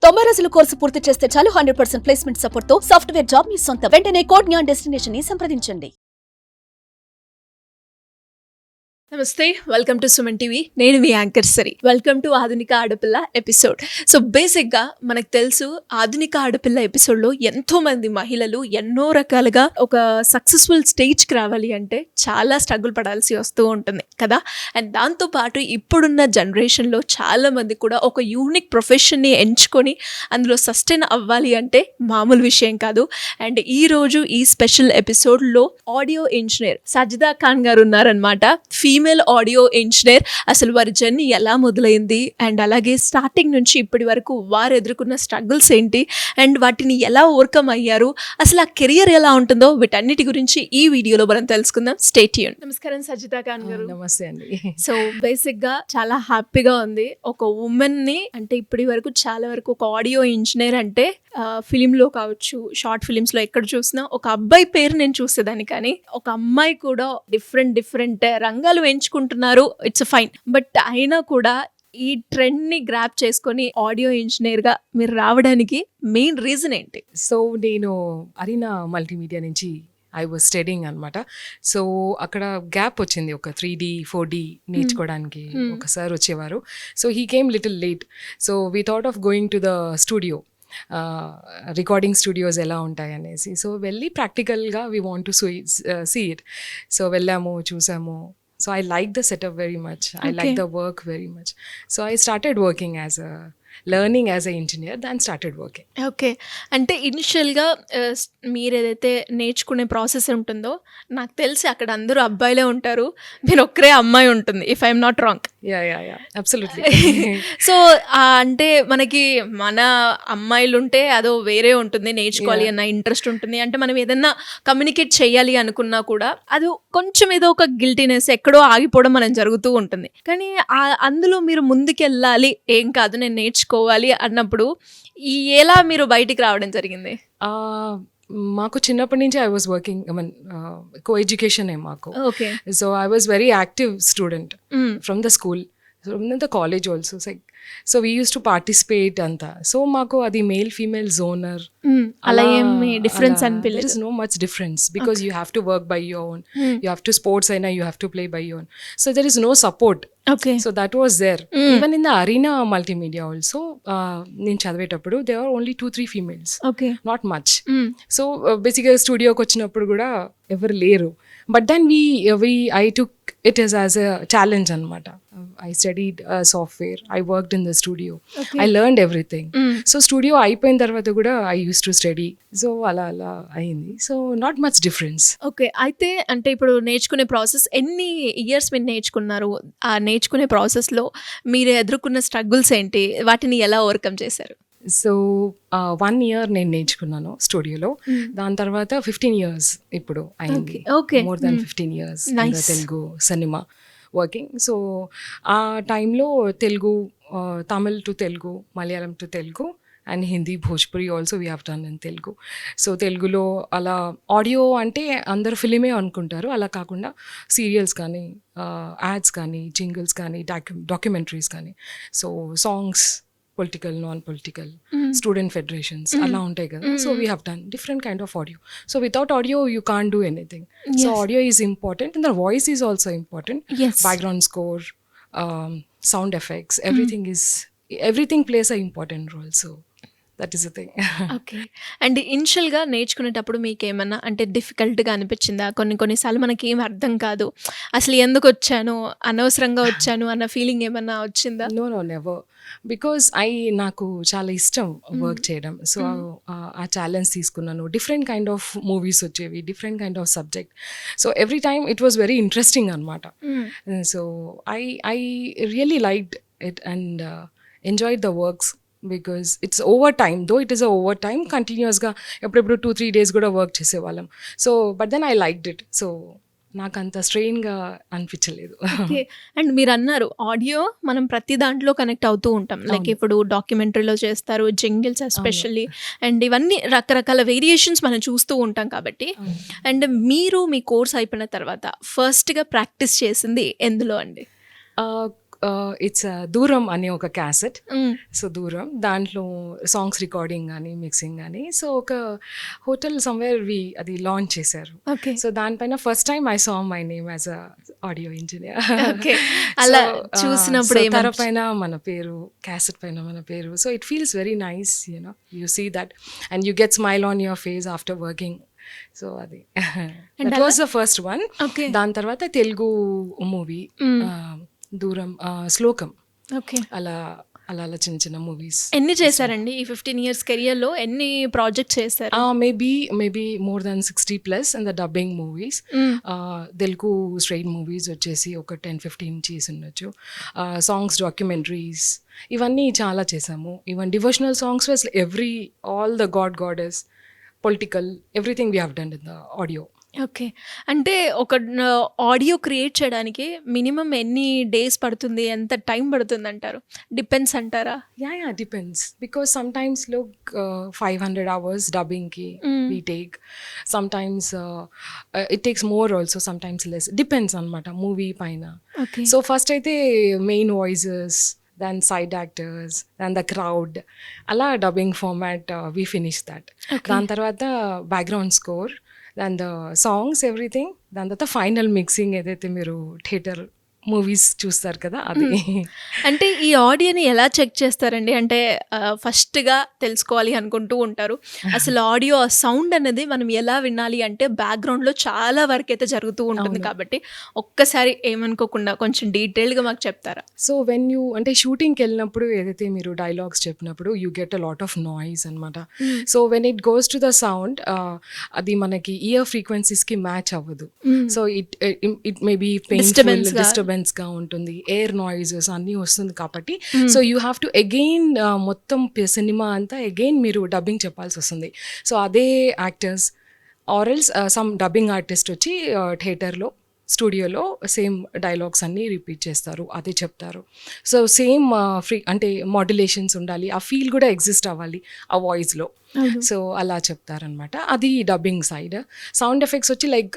90 రోజుల కోర్సు పూర్తి చేస్తే చాలు 100% ప్లేస్మెంట్ సపోర్ట్ తో సాఫ్ట్వేర్ జాబ్ మీ సొంతం. వెంటనే కోడ్ జ్ఞాన్ డెస్టినేషన్ ని సంప్రదించండి. నమస్తే, వెల్కమ్ టు సుమన్ టీవీ. నేను మీ యాంకర్ సరి. వెల్కమ్ టు ఆధునిక ఆడపిల్ల ఎపిసోడ్. సో బేసిక్గా మనకు తెలుసు, ఆధునిక ఆడపిల్ల ఎపిసోడ్లో ఎంతో మంది మహిళలు ఎన్నో రకాలుగా ఒక సక్సెస్ఫుల్ స్టేజ్కి రావాలి అంటే చాలా స్ట్రగుల్ పడాల్సి వస్తూ ఉంటుంది కదా. అండ్ దాంతోపాటు ఇప్పుడున్న జనరేషన్లో చాలామంది కూడా ఒక యూనిక్ ప్రొఫెషన్ని ఎంచుకొని అందులో సస్టైన్ అవ్వాలి అంటే మామూలు విషయం కాదు. అండ్ ఈరోజు ఈ స్పెషల్ ఎపిసోడ్లో ఆడియో ఇంజనీర్ సజిదా ఖాన్ గారు ఉన్నారనమాట. Female audio engineer. అసలు వారి జర్నీ ఎలా మొదలైంది అండ్ అలాగే స్టార్టింగ్ నుంచి ఇప్పటి వరకు వారు ఎదుర్కొన్న స్ట్రగుల్స్ ఏంటి అండ్ వాటిని ఎలా ఓవర్కమ్ అయ్యారు, అసలు ఆ కెరియర్ ఎలా ఉంటుందో వీటన్నిటి గురించి ఈ వీడియోలో మనం తెలుసుకుందాం. Stay tune. నమస్కారం సజిదా ఖాన్ గారు. నమస్తే అండి. సో బేసిక్గా చాలా హ్యాపీగా ఉంది. ఒక ఉమెన్ని అంటే ఇప్పటి వరకు చాలా వరకు ఒక ఆడియో ఇంజనీర్ అంటే ఫిలింలో కావచ్చు, షార్ట్ ఫిలిమ్స్లో ఎక్కడ చూసినా ఒక అబ్బాయి పేరు నేను చూసేదాన్ని, కానీ ఒక అమ్మాయి కూడా డిఫరెంట్ రంగాలు ఎంచుకుంటున్నారు. ఇట్స్ ఫైన్, బట్ అయినా కూడా ఈ ట్రెండ్ని గ్రాప్ చేసుకొని ఆడియో ఇంజనీర్గా మీరు రావడానికి మెయిన్ రీజన్ ఏంటి? సో నేను అరీనా మల్టీమీడియా నుంచి ఐ వాజ్ స్టడీయింగ్ అనమాట. సో అక్కడ గ్యాప్ వచ్చింది, ఒక 3D 4D నేర్చుకోవడానికి ఒక సార్ వచ్చేవారు. So he came little late. So we thought of going to the studio, recording studios ఎలా ఉంటాయి అనేసి. సో వెళ్ళి ప్రాక్టికల్గా we want to see it. So వెళ్ళాము, చూసాము. So I like the setup very much. I like the work very much. So I started working learning as an engineer, then started working. Okay, అంటే ఇనిషియల్గా మీరు ఏదైతే నేర్చుకునే process ఉంటుందో, నాకు తెలిసి అక్కడ అందరూ అబ్బాయిలే ఉంటారు, మీరు ఒక్కరే అమ్మాయి ఉంటుంది, if I'm not wrong. Yeah, absolutely. So అంటే మనకి మన అమ్మాయిలు ఉంటే అదో వేరే ఉంటుంది, నేర్చుకోవాలి అన్న ఇంట్రెస్ట్ ఉంటుంది. అంటే మనం ఏదన్నా కమ్యూనికేట్ చేయాలి అనుకున్నా కూడా అది కొంచెం ఏదో ఒక గిల్టీనెస్ ఎక్కడో ఆగిపోవడం మనం జరుగుతూ ఉంటుంది. కానీ అందులో మీరు ముందుకెళ్ళాలి, ఏం కాదు నేను నేర్చుకోవాలి అన్నప్పుడు ఎలా మీరు బయటికి రావడం జరిగింది? మాకు చిన్నప్పటి నుంచి I was working, I mean co education మాకు. Okay. So I was very active student from the school, from the college also. So we use to participate అంతా. సో మాకు అది మేల్ ఫీమేల్ జోనర్ అలా ఏమి డిఫరెన్స్ అనిపించలేదు? There is no much difference because you have to work by your own. You have to sports and you have to play by your own. So there is no support. Okay. So that was there. Even in the Arena Multimedia also, నేను చదివేటప్పుడు there were only 2-3 females. Okay. Not much. So basically స్టూడియోకి వచ్చినప్పుడు కూడా ఎవరు లేరు. But then I took it as a challenge అనమాట. I studied software. I worked in the studio. Okay. I learned everything. So studio అయిపోయిన తర్వాత కూడా I used to study. So అలా అయింది. So not much difference. Okay, అయితే అంటే ఇప్పుడు నేర్చుకునే ప్రాసెస్ ఎన్ని ఇయర్స్ మీరు నేర్చుకున్నారు? ఆ నేర్చుకునే ప్రాసెస్లో మీరు ఎదుర్కొన్న స్ట్రగుల్స్ ఏంటి, వాటిని ఎలా ఓవర్కమ్ చేశారు? సో 1 year నేను నేర్చుకున్నాను స్టూడియోలో. దాని తర్వాత 15 years ఇప్పుడు అయింది. More than 15 years Telugu cinema working. So ఆ టైంలో Telugu, Tamil to Telugu, Malayalam to Telugu and Hindi, Bhojpuri also we have done in Telugu. So తెలుగులో అలా ఆడియో అంటే అందరు ఫిలిమే అనుకుంటారు, అలా కాకుండా సీరియల్స్ కానీ, యాడ్స్ కానీ, జింగిల్స్ కానీ, డాక్యుమెంటరీస్ కానీ, so songs, political, non political, student federations అలా ఉంటాయి కదా. So we have done different kind of audio. So without audio you can't do anything. So audio is important and the voice is also important. Background score, sound effects, everything plays an important role. So that is the thing. Okay. And ఇనిషియల్గా నేర్చుకునేటప్పుడు మీకు ఏమన్నా అంటే డిఫికల్ట్గా అనిపించిందా? కొన్నిసార్లు మనకి ఏం అర్థం కాదు, అసలు ఎందుకు వచ్చాను, అనవసరంగా వచ్చాను అన్న ఫీలింగ్ ఏమన్నా వచ్చిందా? No never. బికాజ్ నాకు చాలా ఇష్టం వర్క్ చేయడం. సో ఆ ఛాలెంజ్ తీసుకున్నాను. డిఫరెంట్ కైండ్ ఆఫ్ మూవీస్ వచ్చేవి, different kind of subject. So every time it was very interesting అనమాట. So I really liked it and enjoyed the works because it's overtime, though it is a overtime continuous ga eppudu 2-3 days kuda work chesevallam. So but then I liked it. So నాకు అంత స్ట్రెయిన్గా అనిపించలేదు. Okay. And మీరు అన్నారు audio మనం ప్రతి దాంట్లో connect అవుతూ ఉంటాం. లైక్ ఇప్పుడు డాక్యుమెంటరీలో చేస్తారు, జింగిల్స్ ఎస్పెషల్లీ, అండ్ ఇవన్నీ రకరకాల వేరియేషన్స్ మనం చూస్తూ ఉంటాం కాబట్టి. అండ్ మీరు మీ కోర్స్ అయిపోయిన తర్వాత ఫస్ట్గా ప్రాక్టీస్ చేసింది ఎందులో అండి? ఇట్స్ దూరం అనే ఒక క్యాసెట్. సో దూరం దాంట్లో సాంగ్స్ రికార్డింగ్ కానీ మిక్సింగ్ కానీ సో ఒక హోటల్ సమ్వేర్ అది లాంచ్ చేశారు. సో దానిపైన first time I saw my name as a audio engineer. అలా చూసినప్పుడు తెర పైన మన పేరు, క్యాసెట్ పైన మన పేరు. So it feels very nice, you see that and you get smile on your face after working. So అది that was the first one. దాని తర్వాత తెలుగు మూవీ దూరం, శ్లోకం, అలా అలా అలా చిన్న చిన్న మూవీస్. ఎన్ని చేశారండి ఈ 15 years కెరియర్లో? ఎన్ని ప్రాజెక్ట్స్ చేశారు? Maybe more than 60+ in the dubbing movies. Telugu straight movies వచ్చేసి ఒక 10-15 చేసి ఉండొచ్చు. సాంగ్స్, డాక్యుమెంటరీస్ ఇవన్నీ చాలా చేసాము. Even devotional songs was all the goddess, political, everything we have done in the audio. Okay. అంటే ఒక ఆడియో క్రియేట్ చేయడానికి మినిమం ఎన్ని డేస్ పడుతుంది, ఎంత టైం పడుతుంది అంటారు? డిపెండ్స్ అంటారా? Yeah depends, because sometimes 500 hours డబ్బింగ్కి we take, sometimes it takes more also, sometimes less, depends అనమాట మూవీ పైన. సో ఫస్ట్ అయితే main voices, then side actors, then the crowd, అలా dubbing format we finish that. దాని తర్వాత background score, then the songs, everything, దాని తర్వాత final mixing ఏదైతే మీరు థియేటర్ మూవీస్ చూస్తారు కదా అది. అంటే ఈ ఆడియోని ఎలా చెక్ చేస్తారండి? అంటే ఫస్ట్గా తెలుసుకోవాలి అనుకుంటూ ఉంటారు, అసలు ఆడియో సౌండ్ అనేది మనం ఎలా వినాలి అంటే బ్యాక్గ్రౌండ్లో చాలా వర్క్ అయితే జరుగుతూ ఉంటుంది కాబట్టి ఒక్కసారి ఏమనుకోకుండా కొంచెం డీటెయిల్గా మాకు చెప్తారా? సో వెన్ యూ అంటే షూటింగ్కి వెళ్ళినప్పుడు ఏదైతే మీరు డైలాగ్స్ చెప్పినప్పుడు you get a lot of noise అనమాట. So when it goes to the sound అది మనకి ఇయర్ ఫ్రీక్వెన్సీస్కి మ్యాచ్ అవ్వదు. So it may be painful, disturbance గా ఉంటుంది, ఎయిర్ నాయిజెస్ అన్నీ వస్తుంది కాబట్టి so you have to again మొత్తం సినిమా అంతా అగైన్ మీరు డబ్బింగ్ చెప్పాల్సి వస్తుంది. సో అదే యాక్టర్స్ ఆర్ఎల్స్ సమ్ డబ్బింగ్ ఆర్టిస్ట్ వచ్చి థియేటర్లో, స్టూడియోలో సేమ్ డైలాగ్స్ అన్నీ రిపీట్ చేస్తారు, అదే చెప్తారు. సో సేమ్ అంటే మాడ్యులేషన్స్ ఉండాలి, ఆ ఫీల్ కూడా ఎగ్జిస్ట్ అవ్వాలి ఆ వాయిస్లో. సో అలా చెప్తారనమాట. అది డబ్బింగ్ సైడ్. సౌండ్ ఎఫెక్ట్స్ వచ్చి లైక్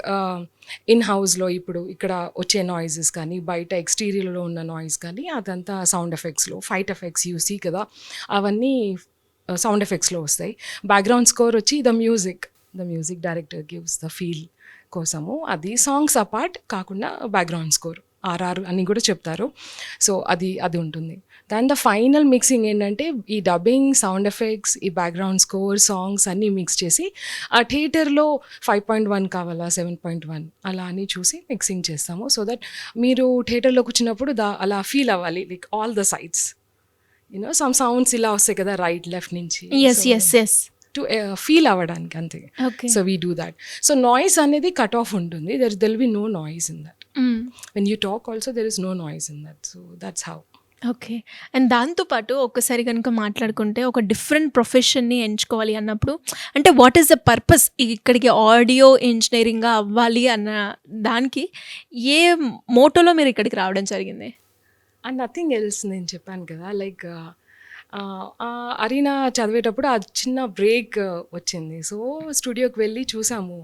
ఇన్ హౌస్లో ఇప్పుడు ఇక్కడ వచ్చే నాయిజెస్ కానీ, బయట ఎక్స్టీరియర్లో ఉన్న నాయిస్ కానీ, అదంతా సౌండ్ ఎఫెక్ట్స్లో. ఫైట్ ఎఫెక్ట్స్ యూసీ కదా, అవన్నీ సౌండ్ ఎఫెక్ట్స్లో వస్తాయి. బ్యాక్గ్రౌండ్ స్కోర్ వచ్చి the music director gives the feel కోసము, అది సాంగ్స్ అపార్ట్ కాకుండా బ్యాక్గ్రౌండ్ స్కోర్ ఆర్ఆర్ అని కూడా చెప్తారు. సో అది ఉంటుంది. దాని ద ఫైనల్ మిక్సింగ్ ఏంటంటే ఈ డబ్బింగ్, సౌండ్ ఎఫెక్ట్స్, ఈ బ్యాక్గ్రౌండ్ స్కోర్, సాంగ్స్ అన్నీ మిక్స్ చేసి ఆ థియేటర్లో 5.1 కావాలా 7.1 అలా అని చూసి మిక్సింగ్ చేస్తాము. సో దట్ మీరు థియేటర్లోకి వచ్చినప్పుడు అలా ఫీల్ అవ్వాలి, like all the sides some sounds ఇలా వస్తాయి కదా రైట్ లెఫ్ట్ నుంచి, టు ఫీల్ అవ్వడానికి అంతే. So we do that. So noise అనేది కట్ ఆఫ్ ఉంటుంది, there will be no noise in that. When you talk also there is no noise in that. So that's how. Okay. And దాంతోపాటు ఒక్కసారి కనుక మాట్లాడుకుంటే ఒక different ప్రొఫెషన్ని ఎంచుకోవాలి అన్నప్పుడు అంటే వాట్ ఈస్ ద పర్పస్, ఇక్కడికి ఆడియో ఇంజనీరింగ్గా అవ్వాలి అన్న దానికి ఏ మోటోలో మీరు ఇక్కడికి రావడం జరిగింది? అండ్ నథింగ్ ఎల్స్, నేను చెప్పాను కదా లైక్ అరీనా చదివేటప్పుడు ఆ చిన్న బ్రేక్ వచ్చింది. సో స్టూడియోకి వెళ్ళి చూసాము,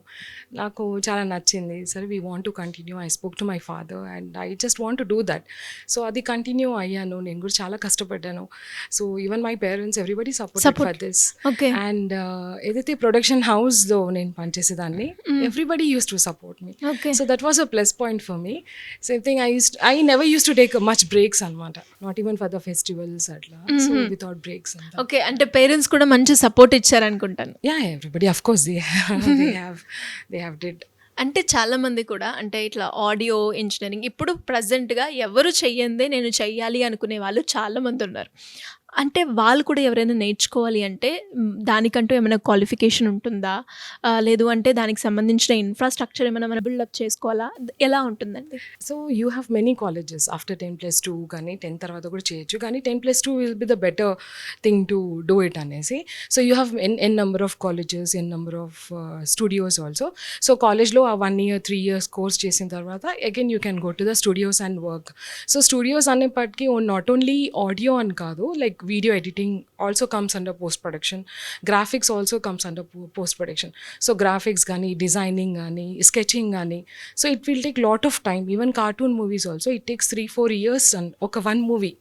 నాకు చాలా నచ్చింది. సరే we want to continue. I spoke to my father and I just want to do that. So అది కంటిన్యూ అయ్యాను. నేను కూడా చాలా కష్టపడ్డాను. So even my parents everybody support for this. And ఏదైతే ప్రొడక్షన్ హౌస్లో నేను పనిచేసేదాన్ని, everybody use to support me. So that was a plus point for me. Same thing I never use to take much breaks అనమాట, not even for the festivals అట్లా. So without breaks. Okay. అంటే parents కూడా మంచి support ఇచ్చారు అనుకుంటాను. Yeah, everybody of course they have did. అంటే చాలామంది కూడా అంటే ఇట్లా ఆడియో ఇంజనీరింగ్ ఇప్పుడు ప్రజెంట్గా ఎవరు చెయ్యందే నేను చెయ్యాలి అనుకునే వాళ్ళు చాలామంది ఉన్నారు. అంటే వాళ్ళు కూడా ఎవరైనా నేర్చుకోవాలి అంటే దానికంటూ ఏమైనా క్వాలిఫికేషన్ ఉంటుందా, లేదు అంటే దానికి సంబంధించిన ఇన్ఫ్రాస్ట్రక్చర్ ఏమైనా మనం బిల్డప్ చేసుకోవాలా, ఎలా ఉంటుందండి? So you have many colleges after 10+2 కానీ 10 తర్వాత కూడా చేయొచ్చు, కానీ 10+2 will be the better thing to do it అనేసి. So you have n number of colleges, n number of studios also. So కాలేజ్లో ఆ 1 year 3 years కోర్స్ చేసిన తర్వాత again you can go to the studios and work. So studios అనేప్పటికీ not only audio అని కాదు, like video editing also comes under post production, graphics also comes under post production. So graphics gani, designing gani, sketching gani, so it will take lot of time. Even cartoon movies also, it takes 3-4 years and oka one movie.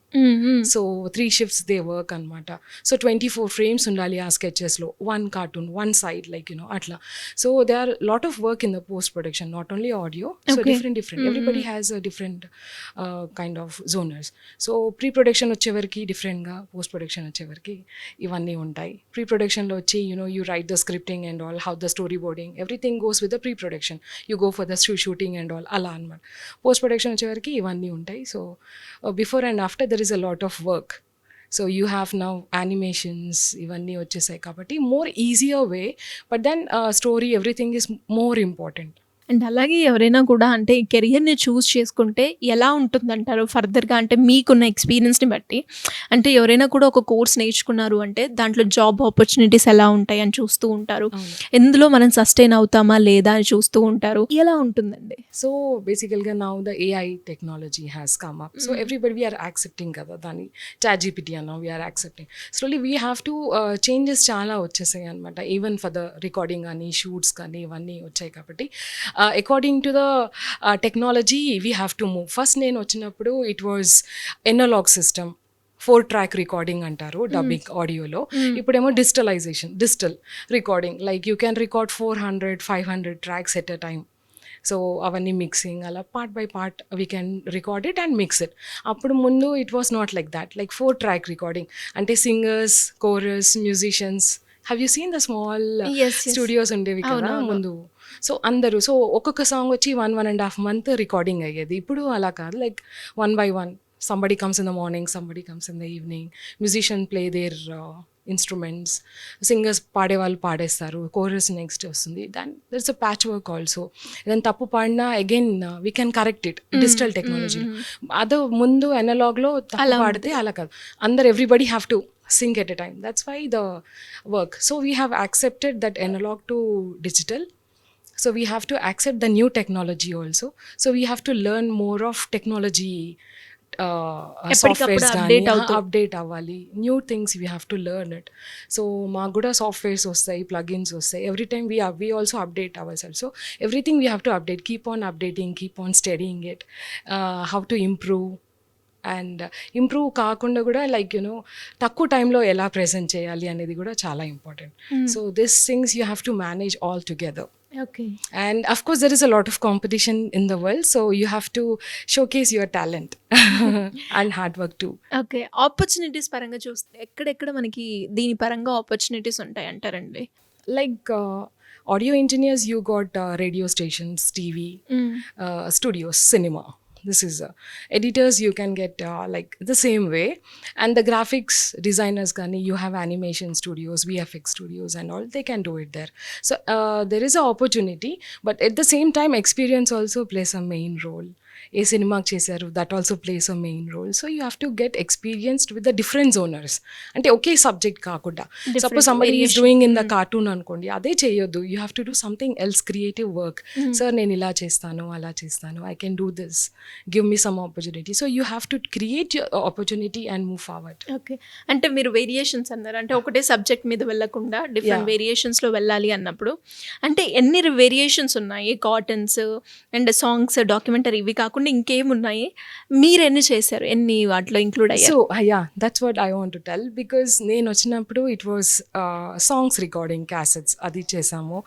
So 3 shifts they work anamata. So 24 frames undali aa sketches lo, one cartoon one side, like atla. So there are lot of work in the post production, not only audio. So different everybody has a different kind of zoners. So pre production వచ్చే వరకు different గా, post production వచ్చే వరకు ఇవన్నీ ఉంటాయి. Pre production లో వచ్చి you write the scripting and all, how the storyboarding, everything goes with the pre production. You go for the shooting and all, అలా అన్నమాట. Post production వచ్చే వరకు ఇవన్నీ ఉంటాయి. So before and after there is a lot of work. So you have now animations, ఇవన్నీ వచ్చేసాయి కాబట్టి more easier way, but then story, everything is more important. And అలాగే ఎవరైనా కూడా అంటే ఈ కెరియర్ని చూస్ చేసుకుంటే ఎలా ఉంటుందంటారు ఫర్దర్గా, అంటే మీకున్న ఎక్స్పీరియన్స్ని బట్టి? అంటే ఎవరైనా కూడా ఒక కోర్స్ నేర్చుకున్నారు అంటే దాంట్లో జాబ్ ఆపర్చునిటీస్ ఎలా ఉంటాయి అని చూస్తూ ఉంటారు, ఎందులో మనం సస్టైన్ అవుతామా లేదా అని చూస్తూ ఉంటారు. ఎలా ఉంటుందండి? సో బేసికల్గా now the AI technology has come up. So everybody we are accepting కదా దాన్ని, ChatGPT అన్నా we are accepting. Slowly we have to changes చాలా వచ్చేసాయి అనమాట. ఈవెన్ ఫర్ ద రికార్డింగ్ కానీ షూట్స్ కానీ ఇవన్నీ వచ్చాయి కాబట్టి according to the technology we have to move. First నేను వచ్చినప్పుడు it was analog system, 4-track recording అంటారు డబ్బింగ్ ఆడియోలో. ఇప్పుడేమో digital recording, like you can record 400-500 tracks at a time. So అవన్నీ మిక్సింగ్, అలా part by part we can record it and mix it. అప్పుడు ముందు it was not like that, like 4-track recording అంటే singers, chorus, musicians. Have you seen the small studios ఉండేవి కదా ముందు? So అందరూ, so ఒక్కొక్క సాంగ్ వచ్చి 1.5 month రికార్డింగ్ అయ్యేది. ఇప్పుడు అలా కాదు, like 1 by 1. Somebody comes in the morning, somebody comes in the evening. Musician play their instruments. Singers పాడేవాళ్ళు పాడేస్తారు, కోరస్ నెక్స్ట్ వస్తుంది. Then there is a patchwork also. Then తప్పు పాడినా again we can correct it digital technology. అదో ముందు అనలాగ్లో తప్పు పాడితే అలా కాదు, అందరు everybody have to sing at a time. That's why the work. So we have accepted that analog to digital. So we have to accept the new technology also. So we have to learn more of technology, softwares update అవ్వాలి, new things we have to learn it. So మాకు కూడా softwares వస్తాయి, plugins వస్తాయి. Every time we also update our self. So everything we have to update, keep on updating, keep on studying it, how to improve. And improve కాకుండా కూడా like తక్కువ టైంలో ఎలా present చేయాలి అనేది కూడా చాలా important. So this things you have to manage all together. Okay. And of course there is a lot of competition in the world, so you have to showcase your talent and hard work too. Okay, opportunities పరంగా చూస్తే ఎక్కడెక్కడ మనకి దీని పరంగా opportunities ఉంటాయి అంటారండి? Like audio engineers, you got radio stations, TV, studios, cinema. This is editors, you can get like the same way. And the graphics designers gani, you have animation studios, VFX studios and all, they can do it there. So there is an opportunity, but at the same time experience also plays a main role. ఏ సినిమాకి చేశారు, that also plays a main role. So you have to get experienced with the different genres. అంటే ఒకే subject కాకుండా, suppose somebody is doing in the cartoon అనుకోండి, అదే చేయొద్దు. You have to do something else, creative work. Sir నేను ఇలా చేస్తాను, అలా చేస్తాను, I can do this, give me some opportunity. So you have to create your opportunity and move forward. Okay, అంటే మీరు వేరియేషన్స్ అన్నారు, అంటే ఒకటే సబ్జెక్ట్ మీద వెళ్ళకుండా డిఫరెంట్ వేరియేషన్స్లో వెళ్ళాలి అన్నప్పుడు అంటే ఎన్ని వేరియేషన్స్ ఉన్నాయి? కాటన్స్ అండ్ సాంగ్స్, డాక్యుమెంటరీ, ఇవి కాకుండా ఇంకేమున్నాయి? మీరు ఎన్ని చేశారు, ఎన్ని వాటిలో ఇంక్లూడ్ అయ్యారు? So that's what I want to tell. Because నేను వచ్చినప్పుడు it was songs recording cassettes, అది చేసాము.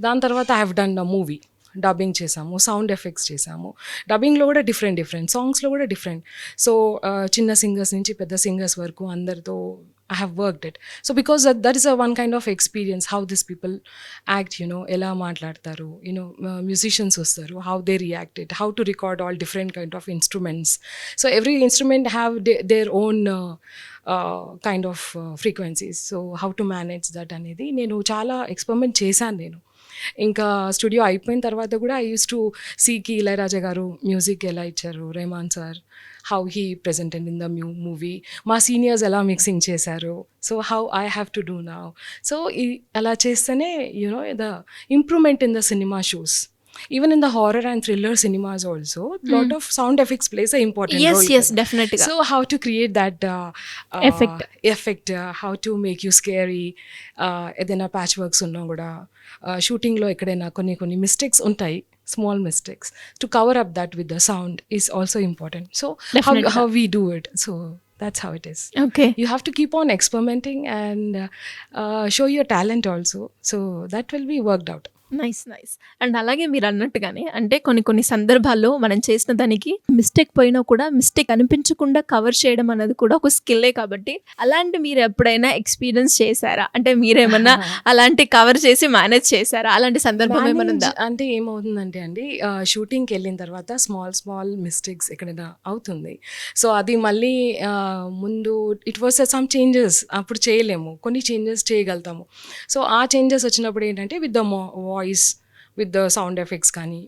దాని తర్వాత I have done a movie, dubbing చేసాము, సౌండ్ ఎఫెక్ట్స్ చేసాము. డబ్బింగ్లో కూడా డిఫరెంట్ సాంగ్స్లో కూడా డిఫరెంట్. సో చిన్న సింగర్స్ నుంచి పెద్ద సింగర్స్ వరకు అందరితో I have worked it. So because that is a one kind of experience, how these people act, ఎలా మాట్లాడతారు, musicians వస్తారు, how they react it, how to record all different kind of instruments. So every instrument have their own kind of frequencies. So how to manage that అనేది నేను చాలా experiment చేశాను. నేను ఇంకా studio అయిపోయిన తర్వాత కూడా ఐ యూస్ టు సీకి ఇళయరాజా గారు మ్యూజిక్ ఎలా ఇచ్చారు, Rahman sir how he presented in the movie, మా సీనియర్స్ ఎలా మిక్సింగ్ చేశారు, so how I have to do now. So అలా చేస్తేనే the improvement in the cinema shows. even in the horror and thriller cinemas also, lot of sound effects plays an important role. yes definitely So how to create that effect, how to make you scary, ఏదైనా patch works ఉన్నా కూడా షూటింగ్లో ఎక్కడైనా కొన్ని mistakes ఉంటాయి, small mistakes, to cover up that with the sound is also important. So how we do it, so that's how it is. Okay You have to keep on experimenting and show your talent also, so that will be worked out. Nice and అలాగే మీరు అన్నట్టుగానే అంటే కొన్ని సందర్భాల్లో మనం చేసిన దానికి mistake పోయినా కూడా మిస్టేక్ అనిపించకుండా కవర్ చేయడం అన్నది కూడా ఒక స్కిల్లే. కాబట్టి అలాంటి మీరు ఎప్పుడైనా ఎక్స్పీరియన్స్ చేశారా? అంటే మీరేమన్నా అలాంటి కవర్ చేసి మేనేజ్ చేశారా? అలాంటి సందర్భం ఏమైనా ఉందా? అంటే ఏమవుతుందంటే అండి, షూటింగ్కి వెళ్ళిన తర్వాత స్మాల్ మిస్టేక్స్ ఎక్కడైనా అవుతుంది. సో అది మళ్ళీ ముందు ఇట్ వాస్ సమ్ చేంజెస్ అప్పుడు చేయలేము, కొన్ని చేంజెస్ చేయగలుగుతాము. సో ఆ చేంజెస్ వచ్చినప్పుడు ఏంటంటే with the voice, with the sound effects కానీ,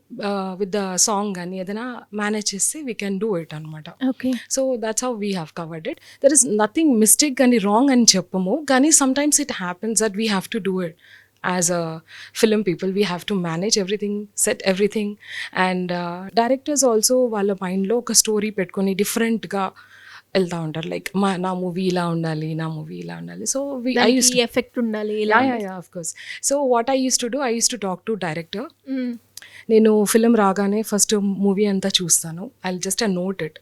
విత్ ద సాంగ్ కానీ ఏదైనా మేనేజ్ చేస్తే వీ కెన్ డూ ఇట్ అనమాట. Okay so that's how we have covered it. There is nothing mistake కానీ రాంగ్ అని చెప్పము, కానీ sometimes it happens that we have to do it. As a film people, we have to manage everything, set everything, and directors also వాళ్ళ మైండ్లో ఒక story పెట్టుకొని డిఫరెంట్గా వెళ్తూ ఉంటారు. లైక్ నా మూవీ ఇలా ఉండాలి, నా మూవీ ఇలా ఉండాలి. సో ఎఫెక్ట్ ఉండాలి. Of course. So what I use to do, I use to talk to director. నేను ఫిలిం రాగానే ఫస్ట్ మూవీ అంతా చూస్తాను. I just note it,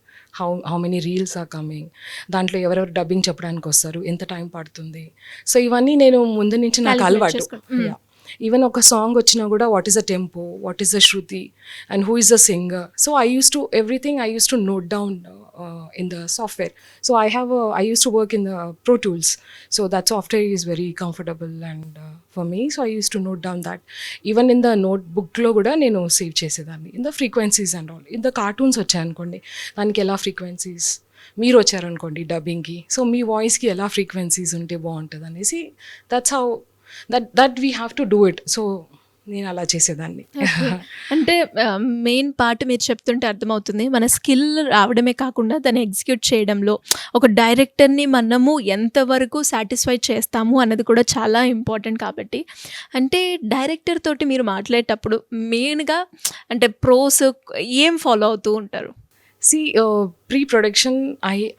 how many reels are coming, దాంట్లో ఎవరెవరు డబ్బింగ్ చెప్పడానికి వస్తారు, ఎంత టైం పడుతుంది. సో ఇవన్నీ నేను ముందు నుంచి నాకు అలవాటు. ఈవెన్ ఒక సాంగ్ వచ్చినా కూడా what is the tempo, what is the Shruti, and who is the singer. So I use to everything I use to note down in the software. So I used to work in the Pro Tools, so that software is very comfortable and for me, so I used to note down that. Even in the notebook lo kuda nenu save chesedani, in the frequencies and all. In the cartoons వచ్చాయి అనుకోండి, దానికి ఎలా frequencies, మీరు వచ్చారనుకోండి డబ్బింగ్కి, so మీ వాయిస్కి ఎలా frequencies ఉంటే బాగుంటుంది అనేసి, that's how that we have to do it. So నేను అలా చేసేదాన్ని. అంటే మెయిన్ పార్ట్ మీరు చెప్తుంటే అర్థమవుతుంది, మన స్కిల్ రావడమే కాకుండా దాన్ని ఎగ్జిక్యూట్ చేయడంలో ఒక డైరెక్టర్ని మనము ఎంతవరకు సాటిస్ఫై చేస్తాము అన్నది కూడా చాలా ఇంపార్టెంట్. కాబట్టి అంటే డైరెక్టర్ తోటి మీరు మాట్లాడేటప్పుడు మెయిన్గా అంటే ప్రోస్ ఏం ఫాలో అవుతూ ఉంటారు? ప్రీ ప్రొడక్షన్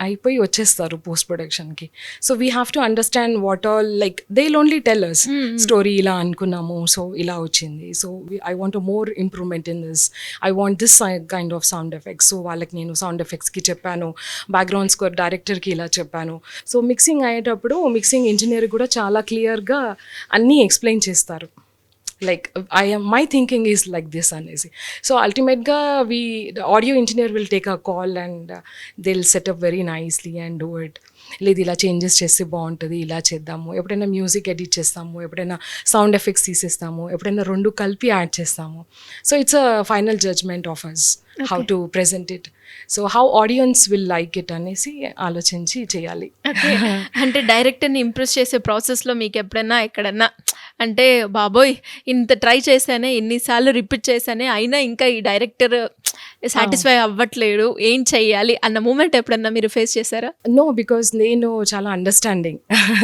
అయిపోయి వచ్చేస్తారు పోస్ట్ ప్రొడక్షన్కి. So we have to understand what all, like they will only tell us story ఇలా అనుకున్నాము, సో ఇలా వచ్చింది, so I want more improvement in this, I want this kind of sound effects. So వాళ్ళకి నేను sound ఎఫెక్ట్స్కి చెప్పాను, background score డైరెక్టర్కి ఇలా చెప్పాను. సో మిక్సింగ్ అయ్యేటప్పుడు మిక్సింగ్ ఇంజనీర్ కూడా చాలా క్లియర్గా అన్నీ ఎక్స్ప్లెయిన్ చేస్తారు. Like my thinking is like this అనేసి. So ultimately the audio engineer will take a call and they'll set up very nicely and do it. లేదు ఇలా చేంజెస్ చేస్తే బాగుంటుంది, ఇలా చేద్దాము, ఎప్పుడైనా మ్యూజిక్ ఎడిట్ చేస్తాము, ఎప్పుడైనా సౌండ్ ఎఫెక్ట్స్ తీసేస్తాము, ఎప్పుడైనా రెండు కలిపి యాడ్ చేస్తాము. So it's a final judgement of us how to present it. So how audience will like it అనేసి ఆలోచించి చేయాలి. అంటే డైరెక్టర్ని ఇంప్రెస్ చేసే ప్రాసెస్లో మీకు ఎప్పుడైనా ఎక్కడన్నా అంటే బాబోయ్ ఇంత ట్రై చేశానే, ఇన్నిసార్లు రిపీట్ చేశానే, అయినా ఇంకా ఈ డైరెక్టర్ సాటిస్ఫై అవ్వట్లేడు, ఏం చెయ్యాలి అన్న మూమెంట్ ఎప్పుడన్నా మీరు ఫేస్ చేశారా? నో, బికాస్ నేను చాలా అండర్స్టాండింగ్.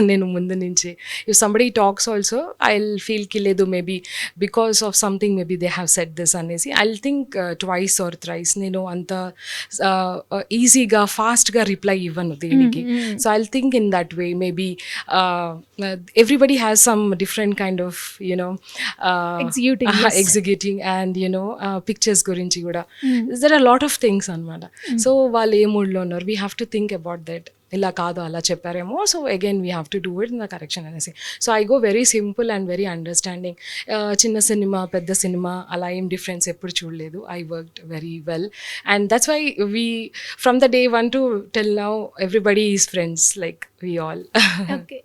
నేను ముందు నుంచి if somebody talks also I will feel కి లేదు maybe because of something maybe they have set this అనేసి I will think twice or thrice. నేను అంత ఈజీగా ఫాస్ట్గా రిప్లై ఇవ్వను దేనికి. So I will think in that way. Maybe everybody has some different kind of you know executing and you know pictures గురించి కూడా there are a lot of things అనమాట. So వాళ్ళు ఏ మూడ్లో ఉన్నారు, we have to think about that. ఇలా కాదు అలా చెప్పారేమో, so again we have to do it in the correction అనేసి. So I go very simple and very understanding. చిన్న సినిమా పెద్ద సినిమా అలా ఏం డిఫరెన్స్ ఎప్పుడు చూడలేదు. I worked very well and that's why we from the day 1 to till now everybody is friends, like we all. Okay,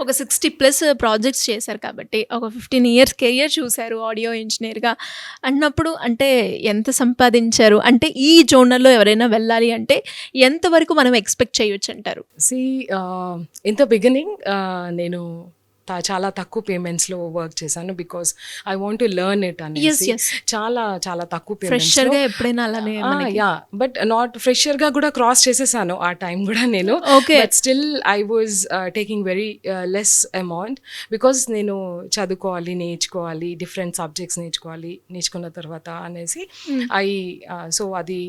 ఒక 60+ projects చేశారు కాబట్టి ఒక 15 years కెరియర్ చూశారు ఆడియో ఇంజనీర్గా అన్నప్పుడు. అంటే ఎంత సంపాదించారు, అంటే ఈ జోనర్లో ఎవరైనా వెళ్ళాలి అంటే ఎంతవరకు మనం ఎక్స్పెక్ట్ చేయొచ్చు అంటారు? ఇన్ ద బిగినింగ్ నేను చాలా తక్కువ పేమెంట్స్లో వర్క్ చేశాను because I want to learn it అనేసి. చాలా చాలా తక్కువ ఫ్రెషర్ గా ఎప్పుడైనా అలానే యా, బట్ నాట్ ఫ్రెషర్ గా కూడా క్రాస్ చేసేసాను ఆ టైం కూడా నేను. But still I was taking very less amount because నేను చదువుకోవాలి, నేర్చుకోవాలి, డిఫరెంట్ సబ్జెక్ట్స్ నేర్చుకున్న తర్వాత అనేసి సో అది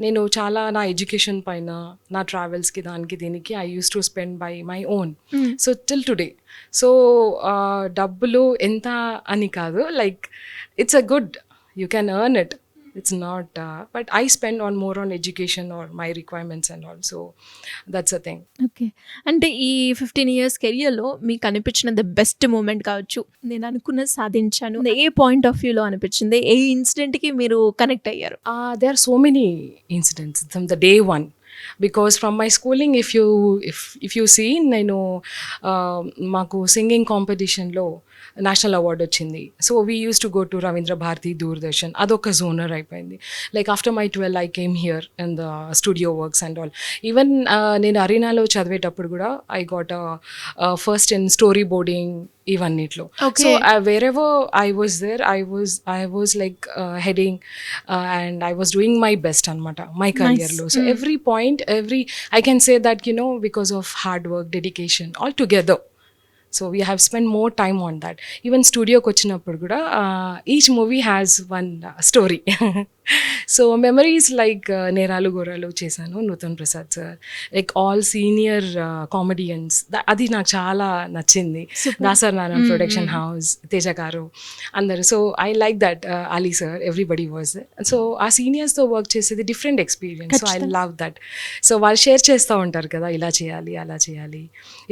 నేను చాలా నా ఎడ్యుకేషన్ పైన, నా ట్రావెల్స్కి, దానికి దీనికి I use to spend by my own. So till today. So డబ్బులు ఎంత అని కాదు, like it's a good, you can earn it. It's not, but I spend on more on education or my requirements and all. So that's a thing. Okay. అంటే ఈ 15 years కెరియర్లో మీకు అనిపించిన the best moment కావచ్చు, నేను అనుకున్నది సాధించాను, ఏ point of వ్యూలో అనిపించింది, ఏ ఇన్సిడెంట్కి మీరు కనెక్ట్ అయ్యారు? There are so many incidents from the day one. Because from my schooling, if you see, నేను మాకు సింగింగ్ కాంపిటీషన్లో నేషనల్ అవార్డ్ వచ్చింది. So we use to go to Ravindra Bharati, Doordarshan, అదొక జోనర్ అయిపోయింది. Like after my 12 I came here in the studio works and all. Even నేను అరీనాలో చదివేటప్పుడు కూడా I got first in story boarding ఇవన్నిట్లో. So wherever I was there, I was like heading and I was doing my best అనమాట my career లో. So every point, I can say that, because of hard work, dedication, all together. So we have spent more time on that. Even studio కి వచ్చినప్పుడు కూడా each movie has one story. So memories like Neralu Goralu చేశాను, Nutan Prasad sir, like all senior comedians, అది నాకు చాలా నచ్చింది. Dasari Narayana production house, Teja గారు, అందరు. So I like that, Ali sir, everybody was. So ఆ సీనియర్స్తో వర్క్ చేసేది different experience. So I love that. So వాళ్ళు షేర్ చేస్తూ ఉంటారు కదా, ఇలా చేయాలి, అలా చేయాలి.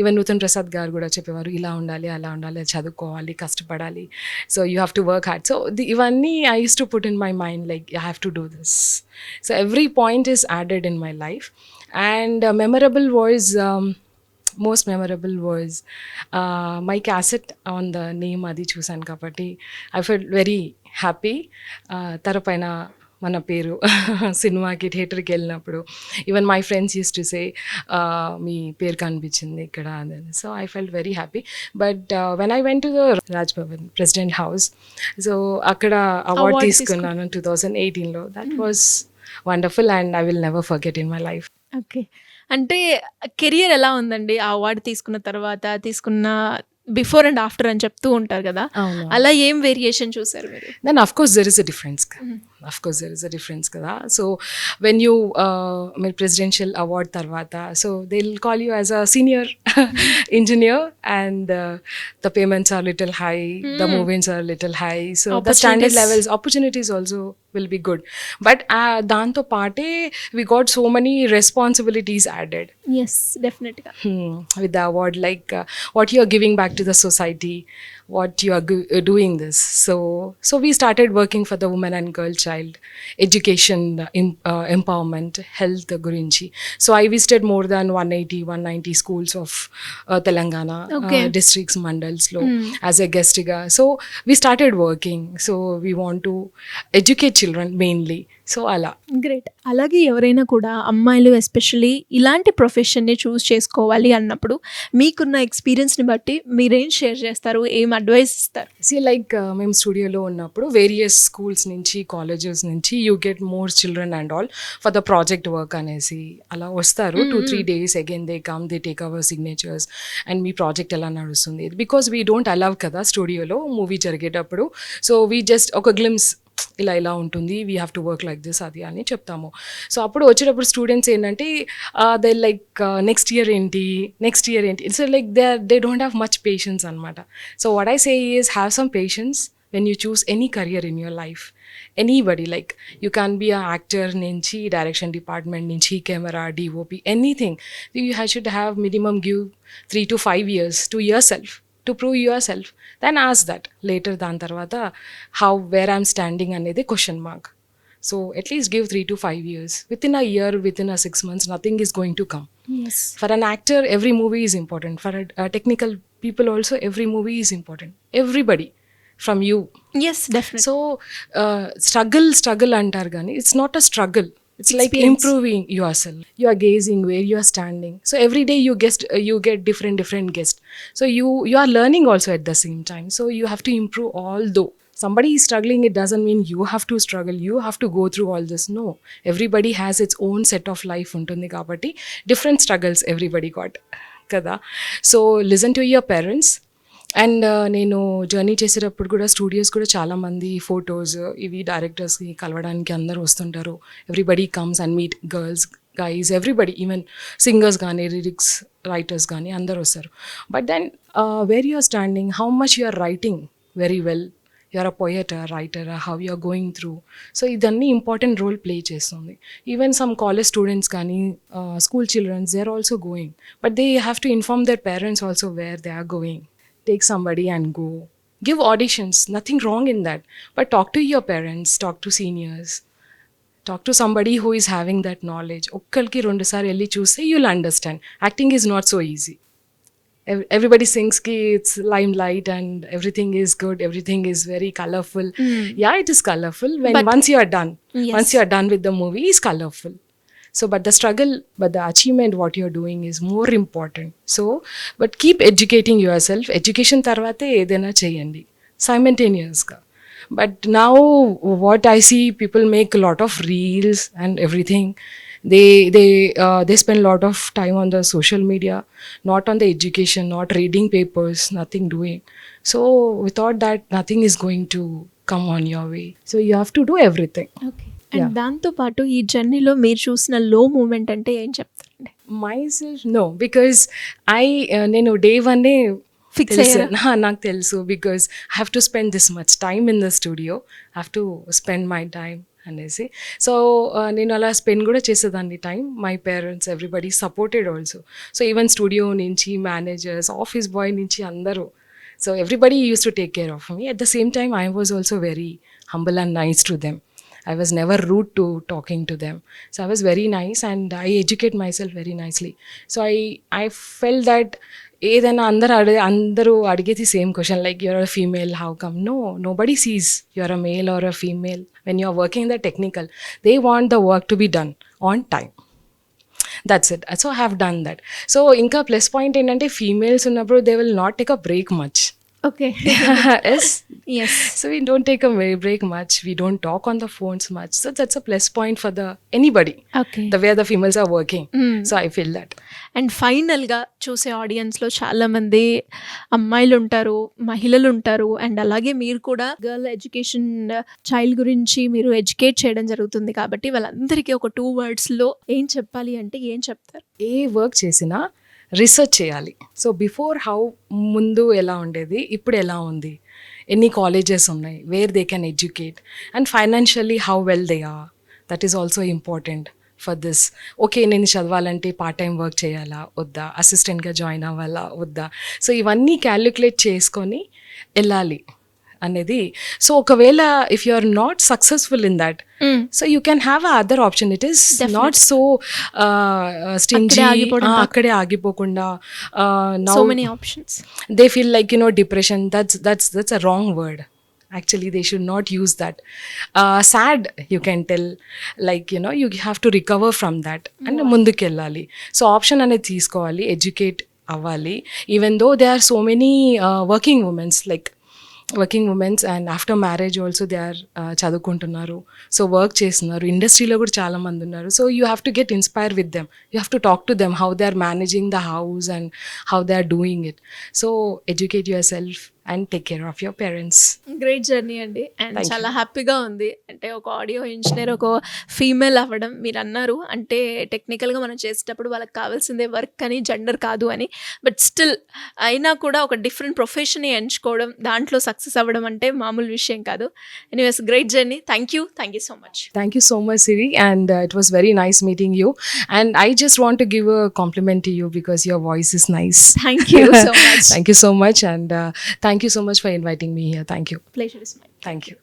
ఈవెన్ నూతన్ ప్రసాద్ గారు కూడా చెప్పేవారు, ఇలా ఉండాలి, అలా ఉండాలి, చదువుకోవాలి, కష్టపడాలి, so you have to work hard. So ఇవన్నీ I use to put in my mind, like I have to do this. So every point is added in my life. And most memorable was my cassette on the name Adi Chusan Kapati. I felt very happy. Tarapaina మన పేరు సినిమాకి థియేటర్కి వెళ్ళినప్పుడు even my friends use to say మీ పేరు కనిపించింది ఇక్కడ. So I felt very happy. But when I went to the Raj Bhavan president house, so అక్కడ అవార్డ్ తీసుకున్నాను 2018లో. That was wonderful and I will never forget in my life. Okay. అంటే career ఎలా ఉందండి ఆ అవార్డు తీసుకున్న తర్వాత, తీసుకున్న బిఫోర్ అండ్ ఆఫ్టర్ అని చెప్తూ ఉంటారు కదా, అలా ఏం వేరియేషన్ చూసారు మీరు? Then of course there is a difference కదా. సో వెన్ యూ మీరు ప్రెసిడెన్షియల్ అవార్డ్ తర్వాత, so they will call you as a senior engineer and the payments are little high, the movies are little high, so the standard levels, opportunities also will be good. But దాంతో పాటే we got so many responsibilities added. Yes, definitely. With the award, like what you are giving back to the society, what you are doing this. So we started working for the women and girl child education, empowerment, health gurinchi. So I visited more than 190 schools of Telangana districts, mandals lo as a guest ga. So we started working. So we want to educate children mainly. So అలా. Great. అలాగే ఎవరైనా కూడా అమ్మాయిలు especially ఇలాంటి ప్రొఫెషన్ని చూస్ చేసుకోవాలి అన్నప్పుడు మీకున్న ఎక్స్పీరియన్స్ని బట్టి మీరేం షేర్ చేస్తారు, ఏం అడ్వైస్ ఇస్తారు? లైక్ మేము స్టూడియోలో ఉన్నప్పుడు వేరియస్ స్కూల్స్ నుంచి, కాలేజెస్ నుంచి you get more children and all for the project work అనేసి అలా వస్తారు. 2-3 days again they come, they take our signatures and me project ఎలా నడుస్తుంది. బికాస్ వీ డోంట్ అలవ్ కదా స్టూడియోలో మూవీ జరిగేటప్పుడు. సో వీ జస్ట్ ఒక గ్లిమ్స్, ఇలా ఉంటుంది, we have to work like this, అది అని చెప్తాము. సో అప్పుడు వచ్చేటప్పుడు స్టూడెంట్స్ ఏంటంటే దే లైక్ నెక్స్ట్ ఇయర్ ఏంటి. So like they don't have much patience అనమాట. So what I say is have some patience when you choose any career in your life. Anybody, like you can be a actor నుంచి, direction department నుంచి, camera, DOP, anything. You should have minimum give 3 to 5 years to yourself, to prove yourself. Then ask that later. దాని తర్వాత where I'm standing అనేది question mark. So at least give 3 to 5 years. Within a year, within a 6 months, nothing is going to come. Yes. For an actor, every movie is important. For a technical people also, every movie is important. Everybody from you. Yes, definitely. So struggle అంటారు కానీ it's not a struggle. It's like improving yourself. You are gazing where you are standing. So every day you get different guests. So you are learning also at the same time. So you have to improve. Although somebody is struggling, it doesn't mean you have to struggle. You have to go through all this. No, everybody has its own set of life ఉంటుంది కాబట్టి different struggles everybody got కదా. So listen to your parents. And నేను journey చేసేటప్పుడు కూడా studios కూడా చాలామంది photos ఇవి డైరెక్టర్స్కి కలవడానికి అందరూ వస్తుంటారు. Everybody comes and meet girls, guys, everybody, even singers కానీ లిరిక్స్ రైటర్స్ కానీ అందరూ వస్తారు. But then where you are standing, how much you are writing very well, you are a poet, writer, how you are going through. So ఇదన్నీ important role play చేస్తుంది. Even some college students కానీ school childrens, they are also going, but they have to inform their parents also where they are going. Take somebody and go. Give auditions, nothing wrong in that. But talk to your parents, talk to seniors, talk to somebody who is having that knowledge. Okkalki rendu sari elli chuste, you'll understand. Acting is not so easy. Everybody thinks ki it's limelight and everything is good, everything is very colorful. Yeah, it is colorful when once you are done. Yes. Once you are done with the movie, it's colorful. So, but the struggle, but the achievement, what you're doing is more important. So, but keep educating yourself. Education tarvate edaina cheyandi simultaneous ga. But now what I see, people make a lot of reels and everything. They spend a lot of time on the social media, not on the education, not reading papers, nothing doing. So without that, nothing is going to come on your way. So you have to do everything. Okay. And దాంతోపాటు ఈ జర్నీలో మీరు చూసిన లో moment అంటే ఏం చెప్తారండి? Myself no, because నేను డే వన్నే ఫిక్స్ అయ్యాను, నాకు తెలుసు. Because I have to spend this much time in the studio, have to spend my time అనేసి. సో నేను అలా స్పెండ్ కూడా చేసేదాన్ని time. My parents, everybody supported also. So even studio నుంచి మేనేజర్స్, ఆఫీస్ బాయ్ నుంచి అందరూ, so everybody use to take care of me. At the same time I was also very humble and nice to them. I was never rude to talking to them. So I was very nice and I educate myself very nicely. So I felt that ఏదైనా అందరూ అడిగేది same question, like you're a female, how come? No, nobody sees you're a male or a female when you're working the technical. They want the work to be done on time. That's it. So I have done that. So ఇంకా plus point ఏంటంటే females ఉన్నప్పుడు they will not take a break much. Okay. Yes. So we don't take a break much. We don't talk on the phones much. So that's a plus point for anybody. Okay. The way the females are working. So I feel that. And ఫైనల్గా చూసే ఆడియన్స్లో చాలామంది అమ్మాయిలు ఉంటారు, మహిళలు ఉంటారు, and అలాగే మీరు కూడా గర్ల్ ఎడ్యుకేషన్, చైల్డ్ గురించి మీరు ఎడ్యుకేట్ చేయడం జరుగుతుంది కాబట్టి వాళ్ళందరికీ ఒక 2 wordsలో ఏం చెప్పాలి అంటే ఏం చెప్తారు? ఏ వర్క్ చేసినా రీసెర్చ్ చేయాలి. సో బిఫోర్ హౌ, ముందు ఎలా ఉండేది, ఇప్పుడు ఎలా ఉంది, ఎన్ని కాలేజెస్ ఉన్నాయి, where they can educate, and financially how well they are. That is also important for this. Okay, నేను చదవాలంటే పార్ట్ టైం వర్క్ చేయాలా వద్దా, అసిస్టెంట్గా జాయిన్ అవ్వాలా వద్దా. సో ఇవన్నీ క్యాలిక్యులేట్ చేసుకొని వెళ్ళాలి అనేది. సో ఒకవేళ if you are not successful in that, so you can have a other option. It is not so stingy, అక్కడే ఆగిపోకుండా. So many options. They feel like depression. That's a wrong word. Actually, they should not use that. Sad, you can tell, like you have to recover from that and mundukelali. So option ane teesukovali, educate avali. Even though there are so many working women and after marriage also they are chadukuntunnaru, so work chestunaru, industry kuda chaala mandi unnaru. So you have to get inspired with them. You have to talk to them how they are managing the house and how they are doing it. So educate yourself and take care of your parents. Great journey అండి. And చాలా హ్యాపీగా ఉంది. అంటే ఒక audio engineer, ఒక female అవ్వడం, మీరు అన్నారు అంటే టెక్నికల్గా మనం చేసేటప్పుడు వాళ్ళకి కావాల్సిందే వర్క్ అని, జెండర్ కాదు అని. బట్ స్టిల్ అయినా కూడా ఒక డిఫరెంట్ ప్రొఫెషన్ని ఎంచుకోవడం, దాంట్లో సక్సెస్ అవ్వడం అంటే మామూలు విషయం కాదు. Anyways, great journey. Thank you so much. Thank you so much, Siri, and it was very nice meeting you. And I just want to give a compliment to you because your voice is nice. Thank you so much. Thank you so much, and thank you so much for inviting me here. Thank you. Pleasure is mine. Thank you.